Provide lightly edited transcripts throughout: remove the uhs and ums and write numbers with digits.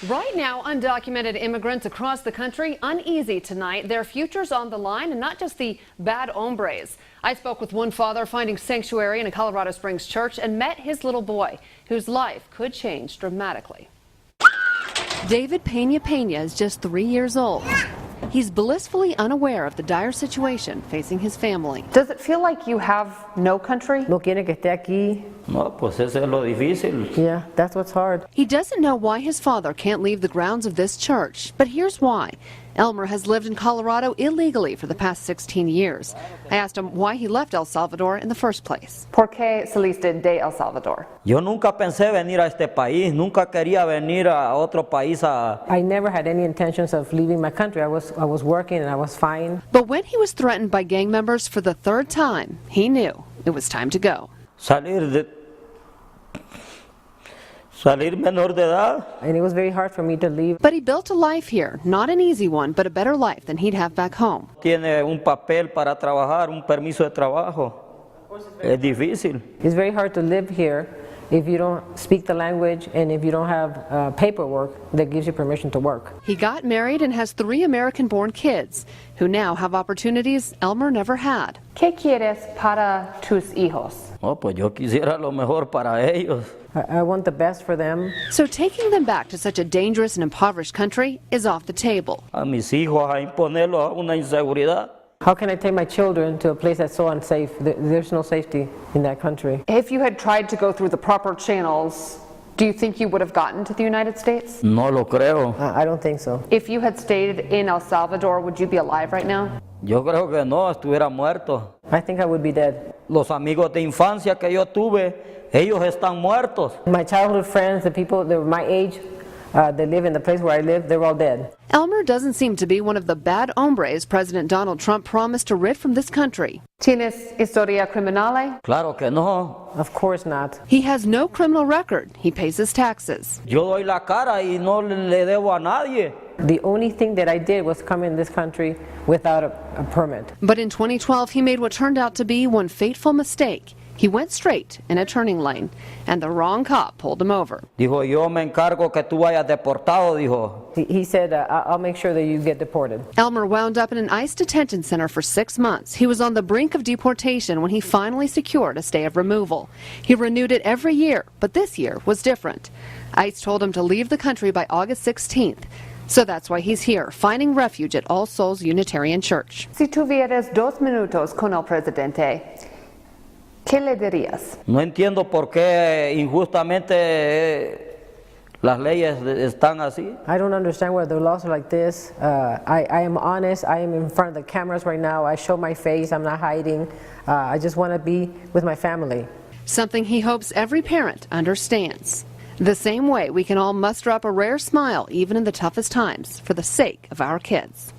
Right now, undocumented immigrants across the country uneasy tonight. Their future's on the line, and not just the bad hombres. I spoke with one father finding sanctuary in a Colorado Springs church and met his little boy, whose life could change dramatically. David Pena is just 3 years old. He's blissfully unaware of the dire situation facing his family. Does it feel like you have no country? No quiere que esté aquí. No, pues eso es lo difícil. Yeah, that's what's hard. He doesn't know why his father can't leave the grounds of this church, but here's why. Elmer has lived in Colorado illegally for the past 16 years. I asked him why he left El Salvador in the first place. ¿Por qué saliste de El Salvador? Yo nunca pensé venir a este país, nunca quería venir a otro país a... I never had any intentions of leaving my country. I was working and I was fine. But when he was threatened by gang members for the third time, he knew it was time to go. Salir menor de edad. And it was very hard for me to leave. But he built a life here, not an easy one, but a better life than he'd have back home. Tiene un papel para trabajar, un permiso de trabajo. Es difícil. It's very hard to live here if you don't speak the language and if you don't have paperwork that gives you permission to work. He got married and has 3 American-born kids who now have opportunities Elmer never had. ¿Qué quieres para tus hijos? Oh, pues yo quisiera lo mejor para ellos. I want the best for them. So taking them back to such a dangerous and impoverished country is off the table. A mis hijos a imponerlos a una inseguridad. How can I take my children to a place that's so unsafe? There's no safety in that country. If you had tried to go through the proper channels, do you think you would have gotten to the United States? No lo creo. I don't think so. If you had stayed in El Salvador, would you be alive right now? Yo creo que no, estuviera muerto. I think I would be dead. Los amigos de infancia que yo tuve, ellos están muertos. My childhood friends, the people that were my age, they live in the place where I live, they're all dead. Elmer doesn't seem to be one of the bad hombres President Donald Trump promised to rid from this country. ¿Tienes historia criminal? Claro que no. Of course not. He has no criminal record. He pays his taxes. Yo doy la cara y no le debo a nadie. The only thing that I did was come in this country without a permit. But in 2012, he made what turned out to be one fateful mistake. He went straight in a turning lane, and the wrong cop pulled him over. Dijo, yo me encargo que tú vayas deportado, dijo. He said, I'll make sure that you get deported. Elmer wound up in an ICE detention center for 6 months. He was on the brink of deportation when he finally secured a stay of removal. He renewed it every year, but this year was different. ICE told him to leave the country by August 16th. So that's why he's here, finding refuge at All Souls Unitarian Church. Si tuvieras 2 minutos con el presidente, ¿qué le dirías? No entiendo por qué injustamente las leyes están así. I don't understand why the laws are like this. I am honest. I am in front of the cameras right now. I show my face. I'm not hiding. I just want to be with my family. Something he hopes every parent understands. The same way we can all muster up a rare smile even in the toughest times for the sake of our kids.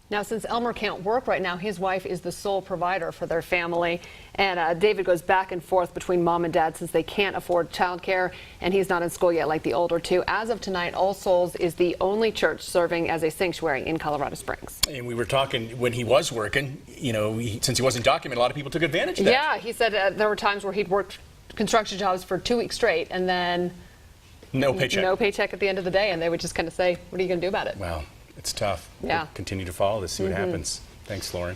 Now, since Elmer can't work right now, his wife is the sole provider for their family. And David goes back and forth between mom and dad since they can't afford childcare, and he's not in school yet like the older two. As of tonight, All Souls is the only church serving as a sanctuary in Colorado Springs. And we were talking when he was working, you know, since he wasn't documented, a lot of people took advantage of that. Yeah, he said there were times where he'd worked construction jobs for 2 weeks straight and then no paycheck. No paycheck at the end of the day, and they would just kind of say, what are you going to do about it? Wow, it's tough. Yeah. We'll continue to follow this, see what happens. Thanks, Lauren.